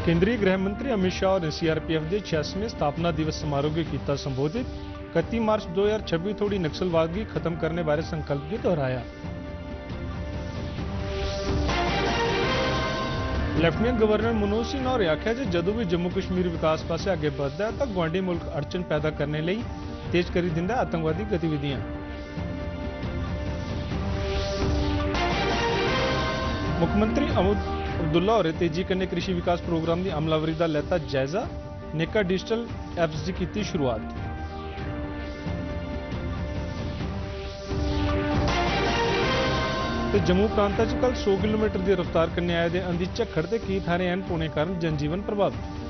केंद्रीय गृह मंत्री अमित शाह और सीआरपीएफ के 86वें स्थापना दिवस समारोह के किया संबोधित 31 मार्च 2026 थोड़ी नक्सलवादगी खत्म करने बारे संकल्प भी दोहराया। लेफ्टिनेंट गवर्नर मनोज सिन्हा ने आख्या जे जदों भी जम्मू कश्मीर विकास पासे आगे बढ़ता है तो गुआढ़ी मुल्क अड़चन पैदा करने लिए तेज करी दिंदा आतंकवादी गतिविधियां। मुख्यमंत्री अब्दुल्ला और तेजी कन्नै कृषि विकास प्रोग्राम की अमलावरी का लैता जायजा, नेका डिजिटल एप्स की की शुरुआत। जम्मू प्रांत कल 100 किलोमीटर की रफ्तार कन्नै आए दे अंधी झक्खड़ ते कई थारे ऐन पौने कारण जनजीवन प्रभावित।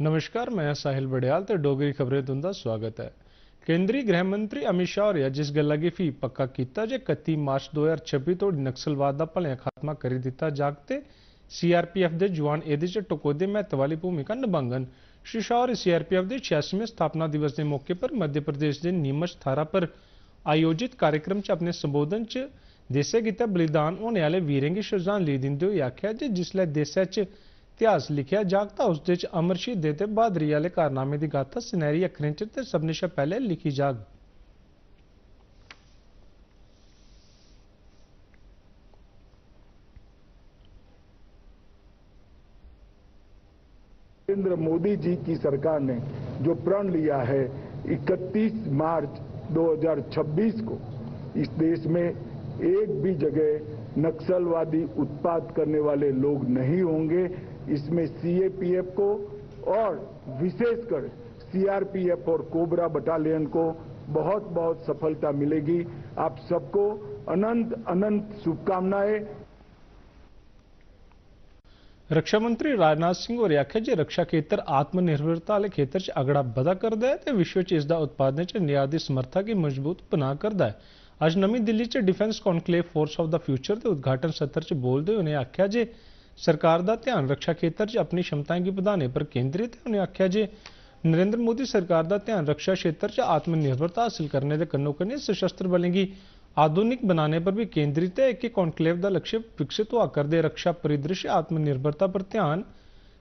नमस्कार, मैं साहिल बड़ियाल ते डोगरी खबरें तुंदा स्वागत है। केंद्रीय गृह मंत्री अमित शाह होरें जिस गल्ला गी फ्ही पक्का कीता जे 31 मार्च 2026 तोड़ी नक्सलवाद का भलेआं खात्मा करी दिता जाग ते सीआरपीएफ के जवान एहदे च टकोह्दी महत्व वाली भूमिका निभांगन। श्री शाह होरें सीआरपीएफ के 86वें स्थापना दिवस के मौके पर मध्य प्रदेश के नीमच थारा पर आयोजित कार्यक्रम च अपने संबोधन च देसै गित्तै बलिदान होने वाले वीरें गी श्रद्धांजलि दिंदे होई आख्या जे जिसलै देसै च इतिहास लिखिया जागता उसदे च अमर शहीदें ते बहादरी आले कारनामे की गाथा सनैरी अक्खरें च ते सभनें शा पैह्ले लिखी जाग। नरेंद्र मोदी जी की सरकार ने जो प्रण लिया है 31 मार्च 2026 को इस देश में एक भी जगह नक्सलवादी उत्पात करने वाले लोग नहीं होंगे। इसमें सीएपीएफ को और विशेषकर सीआरपीएफ और कोबरा बटालियन को बहुत बहुत सफलता मिलेगी। आप सबको अनंत अनंत शुभकामनाएं। रक्षा मंत्री राजनाथ सिंह होरें आख्या जे रक्षा खेतर आत्मनिर्भरता वाले खेतर च अगड़ा बधा करदा है ते विश्व च इसदा उत्पादन च निर्यात दी समर्था गी मजबूत बना करदा है। अज नवी दिल्ली च defence conclave force of the future के उद्घाटन सत्र च बोलदे होई उनें आख्या जे सरकार का ध्यान रक्षा खेतर च अपनी क्षमताएं गी बधाने पर केंद्रित है। उन्हें आख्या जे नरेंद्र मोदी सरकार का ध्यान रक्षा क्षेत्र च आत्मनिर्भरता हासिल करने के कन्नो कन्नी सशस्त्र बलें गी आधुनिक बनाने पर भी केंद्रित है। एक कॉन्क्लेव का लक्ष्य विकसित हुआ करदे रक्षा परिदृश्य आत्मनिर्भरता पर ध्यान,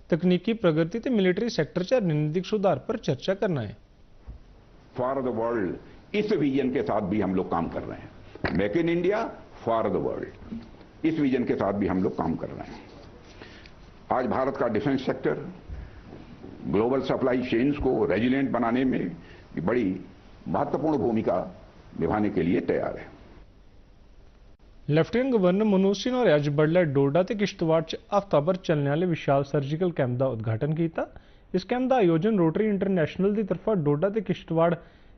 तकनीकी प्रगति ते मिलिट्री सेक्टर च रणनीतिक सुधार पर चर्चा करना है। फॉर द वर्ल्ड, इस विजन के साथ भी हम लोग काम कर रहे हैं। Make in India for the world, इस विजन के साथ भी हम लोग काम कर रहे हैं। आज भारत का defence sector global supply chains को रेजिलिएंट बनाने में बड़ी महत्वपूर्ण भूमिका निभाने के लिए तैयार है। लेफ्टिनेंट गवर्नर मनोज सिन्हा होरें अज बडलै डोडा ते किश्तवाड़ च हफ्ता भर चलने वाले विशाल सर्जिकल कैंप का उद्घाटन किया। इस कैंप का आयोजन रोटरी इंटरनेशनल की तरफा डोडा ते किश्तवाड़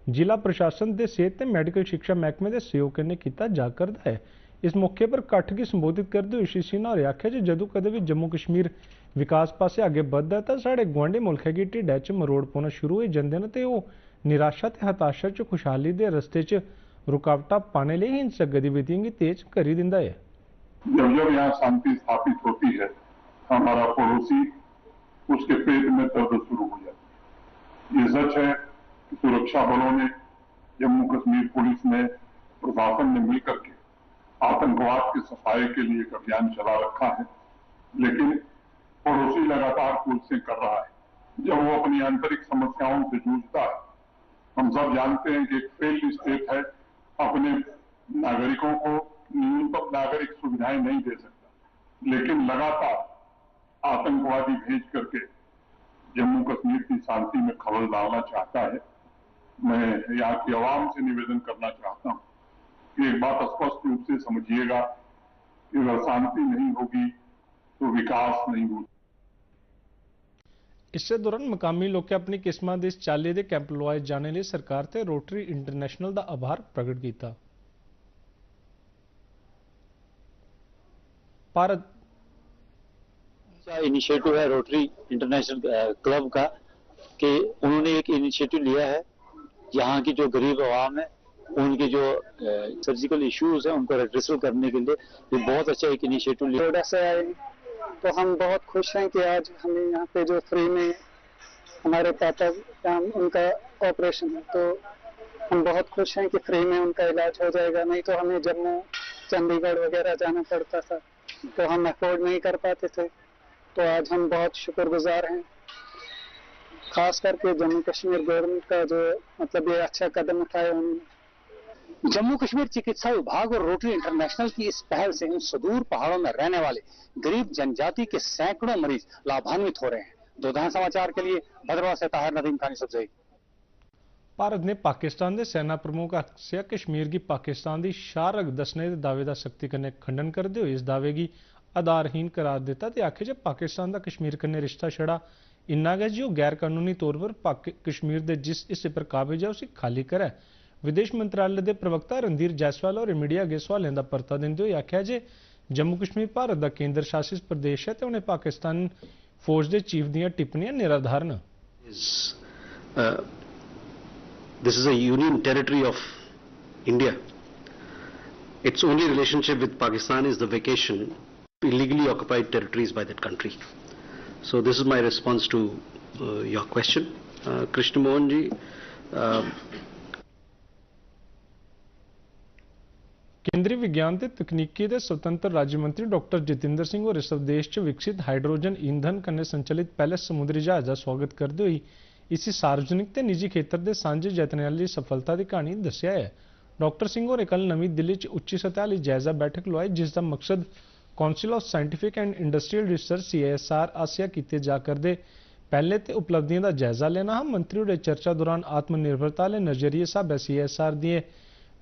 जिला प्रशासन के सेहत ते मेडिकल शिक्षा महकमे के सहयोग कन्नै किया जा करदा है। इस मौके पर कट्ठ की संबोधित करते हुए श्री सिन्हा होरें आख्या जे जदों कदे भी जम्मू कश्मीर विकास पासे आगे बढ़दा है तो साढ़े गुआढ़ी मुल्खै गी ढिड्डै च मरोड़ पौना शुरू हो जांदे न ते ओह निराशा ते हताशा च खुशहाली के रस्ते च रुकावटां पाने लिए हिंसक गतिविधियों की तेज करी दिंदा है। जब जब यहाँ शांति स्थापित होती है हमारा पड़ोसी उसके पेट में दर्द शुरू हो जाती है। ये सच है कि सुरक्षा बलों ने, जम्मू कश्मीर पुलिस ने, प्रशासन ने मिलकर के आतंकवाद के सफाये के लिए एक अभियान चला रखा है, लेकिन पड़ोसी लगातार कोशिशें कर रहा है। जब वो अपनी आंतरिक समस्याओं से जूझता है, हम सब जानते हैं कि एक फेल्ड स्टेट है, अपने नागरिकों को न्यूनतम नागरिक सुविधाएं नहीं दे सकता, लेकिन लगातार आतंकवादी भेज करके जम्मू कश्मीर की शांति में खलल डालना चाहता है। मैं यहाँ की आवाम से निवेदन करना चाहता हूँ कि एक बात स्पष्ट रूप से समझिएगा कि अगर शांति नहीं होगी तो विकास नहीं होगा। इस दौरान मकामी लोग अपनी किस्मां दे इस चाल्ली दे कैंप लवाए जाने लिए सरकार ते रोटरी इंटरनेशनल का आभार प्रगट किया। भारत इनिशिएटिव है रोटरी इंटरनेशनल क्लब का कि उन्होंने एक इनिशिएटिव लिया है, यहाँ की जो गरीब आवाम है उनके जो सर्जिकल इश्यूज हैं उनको एड्रेसल करने के लिए ये बहुत अच्छा एक इनिशिएटिव लिया। डोडा से आए तो हम बहुत खुश हैं कि आज हमें यहाँ पे जो फ्री में हमारे पापा का उनका ऑपरेशन है, तो हम बहुत खुश हैं कि फ्री में उनका इलाज हो जाएगा। नहीं तो हमें जम्मू चंडीगढ़ वगैरह जाना पड़ता था, तो हम अफोर्ड नहीं कर पाते थे। तो आज हम बहुत शुक्रगुजार हैं, खास करके जम्मू कश्मीर गवर्नमेंट का जो मतलब ये अच्छा कदम उठाया उन्होंने। जम्मू कश्मीर चिकित्सा विभाग और रोटरी इंटरनेशनल की इस पहल से इन सुदूर पहाड़ों में रहने वाले गरीब जनजाति के सैकड़ों मरीज लाभान्वित हो रहे हैं। दोधान समाचार के लिए भद्रवाह से ताहिर नदीम खानी सब्जई। ਭਾਰਤ ਨੇ ਪਾਕਿਸਤਾਨ ਦੇ ਸੈਨਾ ਪ੍ਰਮੁੱਖ ਆਖਿਆ ਕਸ਼ਮੀਰ ਦੀ ਪਾਕਿस्तान ਦੀ ਸ਼ਾਰਕ ਦੱਸਣੇ ਦੇ ਦਾਅਵੇ ਦਾ ਸਖਤੀ ਕਨੇ ਖੰਡਨ ਕਰਦੇ ਹੋਏ ਇਸ ਦਾਅਵੇ की आधारहीन करार दिता ਤੇ आखे जब पाकिस्तान ਦਾ कश्मीर कने रिश्ता छड़ा इन्ना है जो गैर कानूनी तौर पर कश्मीर के जिस हिस्से पर काबिज है उसे खाली करे। विदेश मंत्रालय के प्रवक्ता रणधीर जायसवाल और मीडिया अगे सवालों का परता देंदे हुए आख्या जे जम्मू कश्मीर भारत का केंद्र शासित प्रदेश है तो उन्हें पाकिस्तान फौज के चीफ दी टिप्पणियां निराधार न। This is a union territory of India. Its only relationship with Pakistan is the vacation illegally occupied territories by that country. So this is my response to your question. Krishna Mohan ji, केंद्रीय विज्ञान ते तकनीकी के स्वतंत्र राज्य मंत्री doctor Jitendra Singh और स्वदेश च विकसित हाइड्रोजन ईंधन कन्ने संचालित पहले समुद्री जहाज का स्वागत करते हुए इसी सार्वजनिक ते निजी खेत्र के सांझे यत्नां लई सफलता की कहानी दस्सिया है। डॉक्टर सिंह होरें कल नवी दिल्ली च उच्ची सतह वाली जायजा बैठक लवाई जिसका मकसद council of scientific and industrial research CISR आसिया किए जा करदे पहले ते उपलब्धियों का जायजा लेना। मंत्री होरें चर्चा दौरान आत्मनिर्भरता वाले नजरिए साहब CISR दी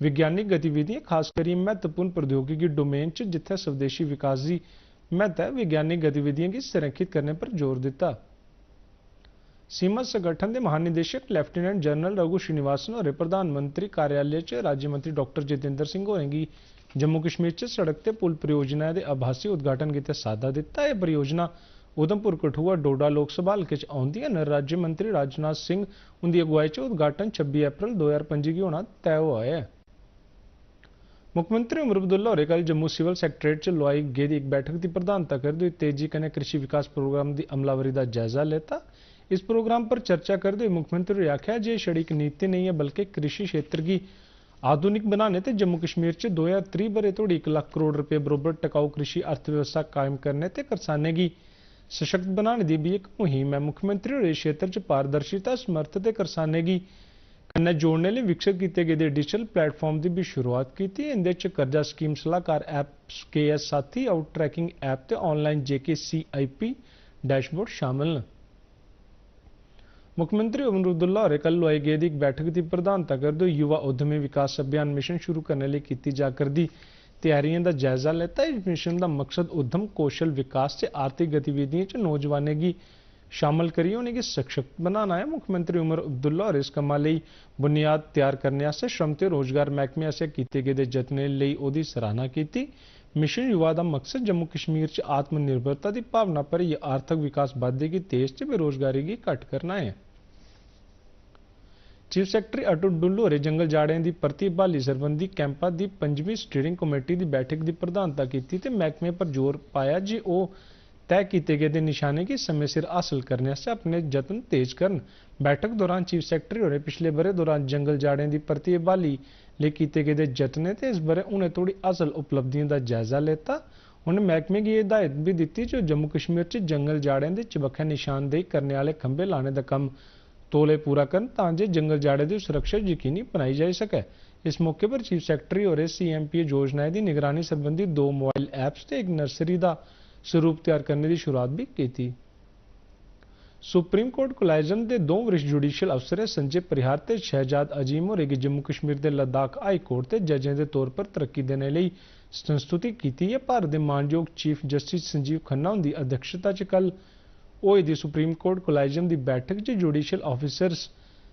विज्ञानिक गतिविधियां खासकर महत्वपूर्ण प्रौद्योगिकी डोमेन च जिथे स्वदेशी विकास की महत्व वैज्ञानिक गतिविधियों की संरेखित करने पर जोर दिता। सीमा संगठन के महानिदेशक लेफ्टिनेंट जनरल रघु श्रीनिवासन और प्रधानमंत्री कार्यालय च राज्य मंत्री डॉक्टर जितेंद्र सिंह होरेंगी जम्मू कश्मीर च सड़क ते पुल परियोजना के आभासी उद्घाटन किते सादा दिता। यह परियोजना उधमपुर कठुआ डोडा लोक सभा हल्के च आउंदी है। राज्य मंत्री राजनाथ सिंह उनकी अगुवाई च उद्घाटन 26 अप्रैल 2025 की होना तय हुआ है। मुख्यमंत्री उमर अब्दुल्ला होरें कल जम्मू सिविल सैक्रेटरीट च लवाई गेदी एक बैठक की प्रधानता करते हुए तेजी कने कृषि विकास प्रोग्राम की अमलावरी का जायजा लेता। इस प्रोग्राम पर चर्चा करते हुए मुख्यमंत्री ने आख्या जे छड़ी एक नीति नहीं है बल्कि कृषि क्षेत्र की आधुनिक बनाने ते जम्मू कश्मीर च 2030 बरे तोड़ी 1 लाख करोड़ रुपए बरोबर टिकाऊ कृषि अर्थव्यवस्था कायम करने ते किसाने की सशक्त बनाने की भी एक मुहिम है। मुख्यमंत्री ने इस क्षेत्र च पारदर्शिता समर्थ ते किसाने की कन्नै जोड़ने लिए विकसित किए गए डिजिटल प्लेटफॉर्म की भी शुरुआत की। इंदे च कर्जा स्कीम सलाहकार ऐप KS साथी आउट ट्रैकिंग ऐप ते ऑनलाइन JKCIP डैशबोर्ड शामिल हैं। मुख्यमंत्री उमर अब्दुल्ला होरें कल लवाई गेदी एक बैठक की प्रधानता करते हुए युवा उद्यमी विकास अभियान मिशन शुरू करने लिए की जा करदी तैयारियों का जायजा लेता। इस मिशन का मकसद उद्यम कौशल विकास से आर्थिक गतिविधियों च नौजवानों की शामिल करिए उन्हें सशक्त बनाना है। मुख्यमंत्री उमर अब्दुल्ला और इस कमा लई बुनियाद तैयार करने श्रम ते रोजगार महकमे आसेआ कीते गए यत्नें लई ओहदी सराहना की। मिशन युवा का मकसद जम्मू कश्मीर च आत्मनिर्भरता की भावना पर यह आर्थिक विकास बाद्धे की तेज ते बेरोजगारी की घट करना है। चीफ सैक्रटरी अटुट डुल्लू होरें जंगल जाड़े की परती बहाली संबंधी कैंपा की 5वीं स्टीयरिंग कमेटी की बैठक की प्रधानता की ते महकमे पर जोर पाया जे वह तय किए गए निशाने की समय सिर हासिल करने से अपने यत्न तेज करन। बैठक दौरान चीफ सैक्रटरी होरें पिछले बरे दौरान जंगल जाड़े की परती बहाली लिए किए गए यत्न ते इस बरे हुणे तोड़ी हासिल उपलब्धियों का जायजा लेता। उन्हें महकमे की हिदायत भी दी जो जम्मू कश्मीर च जंगल जाड़े के चबक्खे निशानदेही करने वाले खंभे लाने का काम तौले पूरा करन तां जंगल जाड़े की सुरक्षा यकीनी बनाई जा सके। इस मौके पर चीफ सैक्रटरी होरें CMPA योजनाएं की निगरानी संबंधी 2 मोबाइल ऐप्स ते एक नर्सरी का स्वरूप तैयार करने की शुरुआत भी की। सुप्रीम कोर्ट कोलाइजन के 2 वरिष्ठ जुडिशियल अफसर संजय परिहार ते शहजाद अजीम होरेंगी जम्मू कश्मीर के लद्दाख हाई कोर्ट के जजें के तौर पर तरक्की देने लिए संस्तुति की है। भारत के मानयोग चीफ जस्टिस संजीव खन्ना उनकी अध्यक्षता च कल होई दी सुप्रीम कोर्ट कोलाइजन की बैठक च जुडिशियल ऑफिसर्स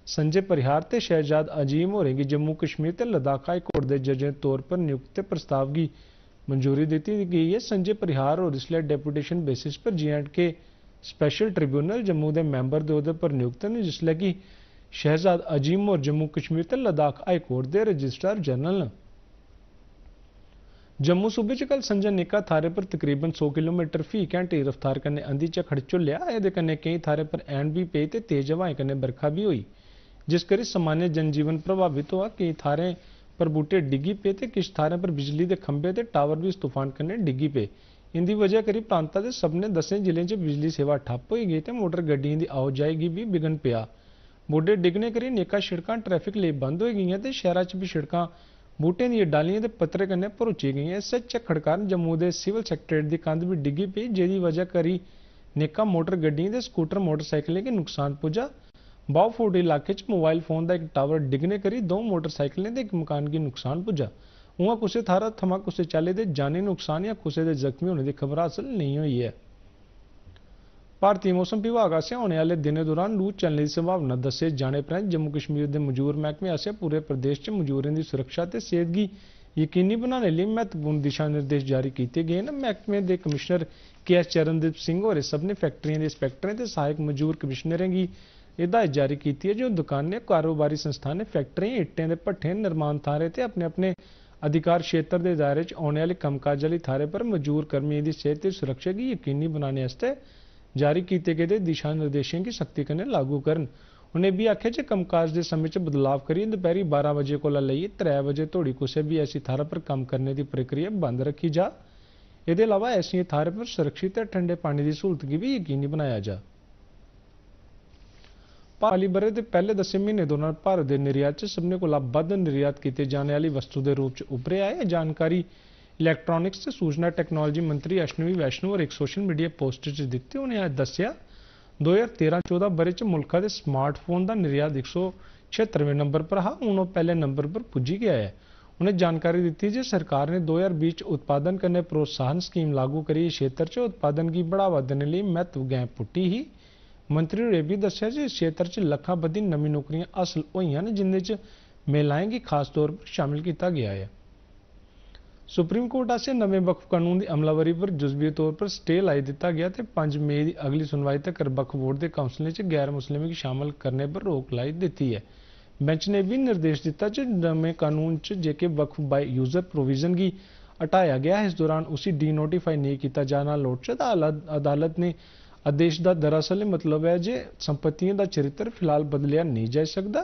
संजय परिहार ते शहजाद अजीम होरेंगी जम्मू कश्मीर ते लद्दाख हाई कोर्ट के जजें तौर पर नियुक्ति प्रस्ताव की मंजूरी दी गई है। संजय परिहार और इसलिए डेपुटेशन बेसिस पर J&K स्पेशल ट्रिब्यूनल जम्मू के मैंबर के अहदे पर नियुक्त हैं जिसले कि शहजाद अजीम और जम्मू कश्मीर ते लद्दाख हाई कोर्ट के रजिस्ट्रार जनरल। जम्मू सूबे च कल संजा नेका थारे पर तकरीबन 100 किलोमीटर फी घंटे रफ्तार कन्नै अंधी झक्खड़ झुल्लेआ। एह्दे कन्नै केईं थारें पर ऐन भी पेई ते तेज हवाएं कन्नै बरखा भी होई, जिस करी सामान्य जनजीवन प्रभावित होआ। केईं थारें पर बूटे डिग्गी पे ते किश थारें पर बिजली के खंभे ते टावर भी इस तूफान कन्नै डिग्गी पे। इंदी वजह करी प्रांता के सभनें 10 जिलें च बिजली सेवा ठप्प होई गई ते मोटर गड्डियों की आओजाई गी भी विघन पिया। बूटे डिग्गने करी नेका सड़कां ट्रैफिक लिए बंद हो गई ते शहर च भी सड़कां बूटें दी डालियां ते पत्तरें कन्नै भरोची गई। इस झक्खड़ कारण जम्मू के सिविल सैक्रेटरेट की कंध भी डिग्गी पई, जिहदी वजह करी नेका मोटर गड्डियों ते स्कूटर मोटरसाइकिलें गी नुकसान पुज्जा। बाऊफोर्ड इलाके च मोबाइल फोन का एक टावर डिग्गने करी 2 मोटरसाइकिलें ते एक मकान की नुकसान पुज्जा। उआं कुसै थारा थमां कुसै चाल्ली दे जानी नुकसान या कुसै दे जख्मी होने की खबर हासल नहीं हुई है। भारतीय मौसम विभाग आसेआ होने वाले दिनें दौरान लू चलने की संभावना दस्से जाने परैंत जम्मू कश्मीर के मजूर महकमे आसेआ पूरे प्रदेश च मजूरें की सुरक्षा ते सेहत गी यकीनी बनाने लिए महत्वपूर्ण दिशा निर्देश जारी किए गए हैं। महकमे के कमिश्नर KS चरणदीप सिंह होरें सभनें फैक्ट्रियां के इंस्पैक्टरें ते सहायक मजूर कमिश्नरें की हिदायत जारी की है जो दुकानें, कारोबारी संस्थानें, फैक्ट्रियां, इट्टें दे भट्ठें, निर्माण थाहरें ते अपने अपने अधिकार क्षेत्र के दायरे च औने आह्ली कम्मकाज आह्ली थाहरें पर मजूर कर्मियों की सेहत ते सुरक्षा की यकीनी बनाने आस्तै जारी किए गेदे दिशा निर्देशों की सख्ती कन्नै लागू करन। उन्हें भी आखेआ जे कम्मकाज के समय च बदलाव करियै दपैह्री 12 बजे कोला लेइयै 3 बजे धोड़ी कुसै भी ऐसी थाह्रा पर कम्म करने की प्रक्रिया बंद रखी जा। एह्दे अलावा ऐसियां थाह्रें पर सुरक्षित ते ठंडे पानी की सहूलत गी भी यकीनी बनाया जा। हाली ब'रे के पहले 10 म्हीने दौरान भारत के निर्यात च सभनें कोला बद्ध निर्यात किए जाने वाली वस्तु के रूप च उभरेआ है। जानकारी इलैक्ट्रॉनिक्स ते सूचना टैक्नोलॉजी मंत्री अश्विनी वैष्णव होरें एक सोशल मीडिया पोस्ट च दित्ती। उन्हें दस्सेआ 2013-14 ब'रे च मुल्खा दे स्मार्टफोन का निर्यात 176वें नंबर पर हा, हून ओह् पैह्ले नंबर पर पुज्जी गया है। उन्हें जानकारी दी जे सरकार ने 2020 च उत्पादन कन्नै प्रोत्साहन स्कीम लागू करियै क्षेत्र च उत्पादन की बढ़ावा देने लिए महत्व गैं पुट्टी ही। मंत्री होरें भी दस्सेआ जे इस क्षेत्र च लक्खां बद्धी नमीं नौकरियां हासल होईयां न, जिंदे च महिलाएं गी खास तौर पर शामिल किया गया है। सुप्रीम कोर्ट आसेआ नमें वक्फ कानून की अमलावरी पर जुजबी तौर पर स्टे लाई दिता गया ते 5 मई की अगली सुनवाई तक वक्फ बोर्ड के काउंसलें च गैर मुस्लिमें की शामिल करने पर रोक लाई दी है। बेंच ने भी निर्देश दिता जे नमें कानून च जेके वक्फ बाय यूजर प्रोविजन की हटाया गया है, इस दौरान उसी डी नोटिफाई नहीं किया जाना लोड़चदा। अदालत ने आदेश का दरअसल मतलब है जे संपत्तियों का चरित्र फिलहाल बदलिया नहीं जा सकता।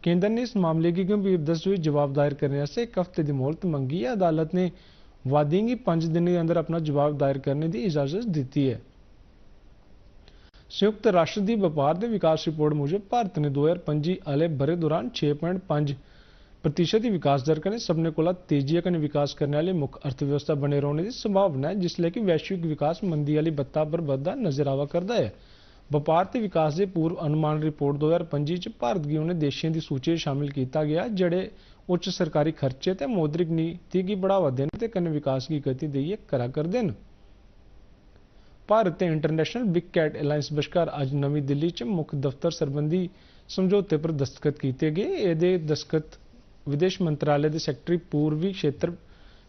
केंद्र ने इस मामले की गंभीर दसदे हुए जवाब दायर करने वास्ते 1 हफ्ते की मोहलत मंगी है। अदालत ने वादियों की 5 दिन के अंदर अपना जवाब दायर करने की इजाजत दी है। संयुक्त राष्ट्र की व्यापार के विकास रिपोर्ट मुजब भारत ने 2025 आह्ले ब'रे दौरान 6.5% की विकास दर कन्नै सभनें कोला तेजिया कन्नै विकास करने वाली मुख्य अर्थव्यवस्था बने रौह्ने की संभावना है, जिसलै कि वैश्विक विकास मंदी वाली बत्ता पर बधदा नजर आवा करदा है। व्यापार ते विकास के पूर्व अनुमान रिपोर्ट 2025 च भारत गी उनें देशें की सूची शामिल किया गया जेह्ड़े उच्च सरकारी खर्चे ते मौद्रिक नीति की बढ़ावा देने ते कन्नै विकास की गति देइयै करा करदे न। भारत ते इंटरनेशनल बिग कैट अलायंस बश्कार अज्ज नमीं दिल्ली च मुक्ख दफ्तर सरबंधी समझौते पर दस्तखत किए गए। एह्दे दस्तखत विदेश मंत्रालय के सैकटरी पूर्वी क्षेत्र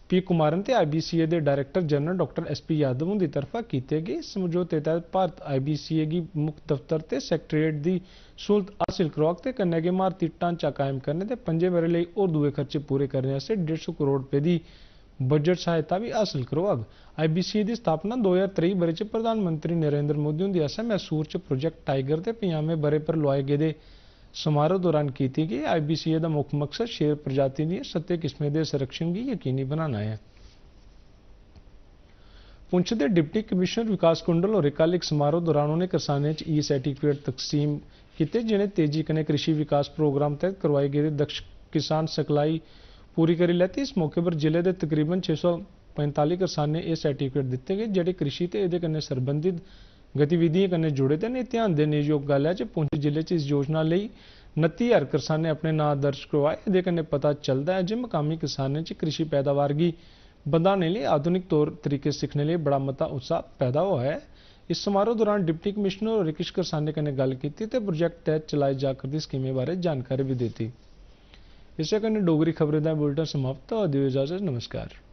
P कुमारन ते IBCA के डायरैक्टर जनरल डॉ SP यादव उंदी तरफा किए गए। समझौते तहत भारत IBCA की मुख्य दफ्तर ते सैकटरीएट की सहूलत हासिल करोग ते कन्नै गै इमारती ढांचा कायम करने ते 5 ब'रे लेई होर दुए खर्चे पूरे करने आस्तै 150 करोड़ रुपए की बजट सहायता भी हासिल करोग। IBCA की स्थापना 2023 ब'रे च प्रधानमंत्री नरेंद्र मोदी हुंदी आसेआ मैसूर च प्रोजेक्ट टाइगर के 50वें ब'रे पर लोआए गेदे समारोह दौरान की गई। IBCA का मुख्य मकसद शेर प्रजाति दी 7 किस्में के संरक्षण की यकीनी बनाना है। पुंछ के डिप्टी कमिश्नर विकास कुंडल होरें कल एक समारोह दौरान उन्हें किसानें ई सर्टिफिकेट तकसीम किए जिन्हें तेजी कन्नै कृषि विकास प्रोग्राम तहत करवाई गेदी दक्ष किसान सिखलाई पूरी करी लैती। इस मौके पर जिले के तकरीबन 645 किसानें यह सर्टिफिकेट दिते गए जेह्ड़े कृषि ते एह्दे कन्नै सरबंधित गतिविधियों कन्नै जुड़े दे न। ध्यान देने योग गल है कि पुंछ जिले च इस योजना लई 29,000 किसानें अपने नां दर्ज करवाए। एह्दे कन्नै पता चलदा है कि मकामी किसानें च कृषि पैदावार गी बधाने लिए आधुनिक तौर तरीके सीखने लिए बड़ा मता उत्साह पैदा हुआ है। इस समारोह दौरान डिप्टी कमिश्नर होरें किश किसानें कन्नै गल कीती ते प्रोजेक्ट तहत चलाई जा करदी स्कीमें बारे जानकारी भी दित्ती। इस्सै कन्नै डोगरी खबरें दा बुलेटिन समाप्त होआ। दिओ इजाजत, नमस्कार।